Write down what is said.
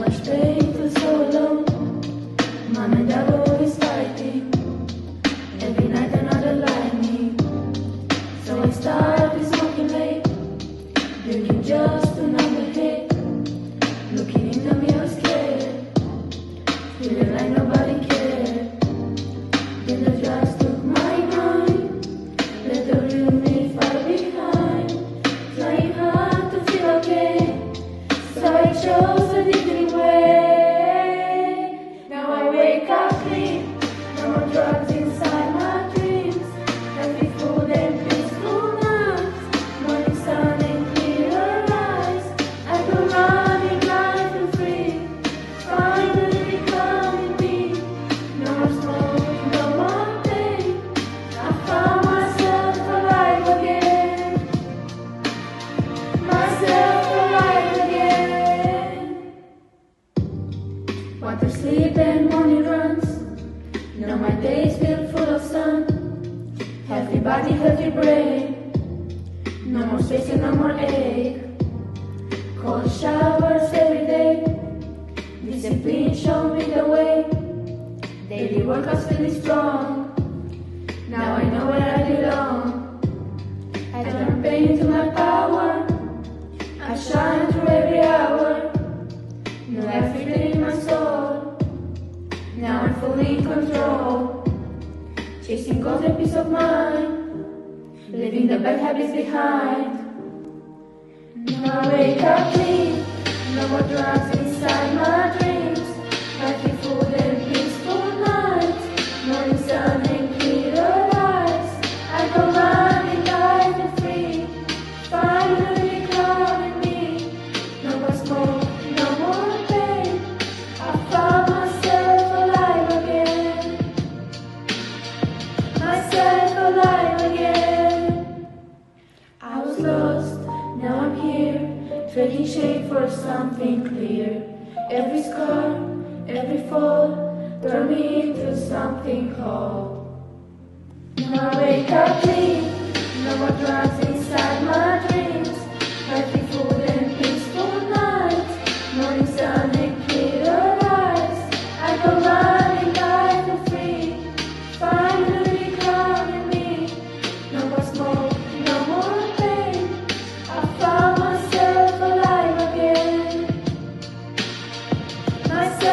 much pain for so long. Mom and dad were always fighting. Every night another lightning. So I started smoking late, drinking just to numb the hate. Looking in the mirror scared, feeling like nobody cared. Then the drugs took my mind, let the real me far behind. Trying hard to feel okay, so I chose a different way. Now I wake up clean, no more drugs inside my dreams. Happy food and peaceful nights, morning sun and clearer eyes. I go running light and free, finally becoming me. No more smoke, no more pain. I found myself alive again, myself alive again. Water, sleep and morning runs. Now my days feel full of sun. Healthy body, healthy brain. No more stress and no more ache. Cold showers every day. Discipline show me the way. Daily workouts feeling strong. Now I know where I belong. I turn pain into my power. I shine through every hour. New life written in my soul. Now I'm fully in control. Chasing goals and peace of mind. Leaving the bad habits behind. Now I wake up clean. No more drugs inside my dreams. Healthy food and peaceful nights. Morning sun and clearer eyes. I go running light and free, finally becoming me. No more smoke, no more pain. I found myself alive again, myself alive again. I was lost, now I'm here, trading shade for something clear. Every scar, every fall, turn me into something whole. Now I wake up clean, no more drugs inside my dreams. Healthy food and peaceful nights, morning sun and clearer eyes. I go running light and free, finally becoming me. No more smoke, no more pain. I found myself alive again, myself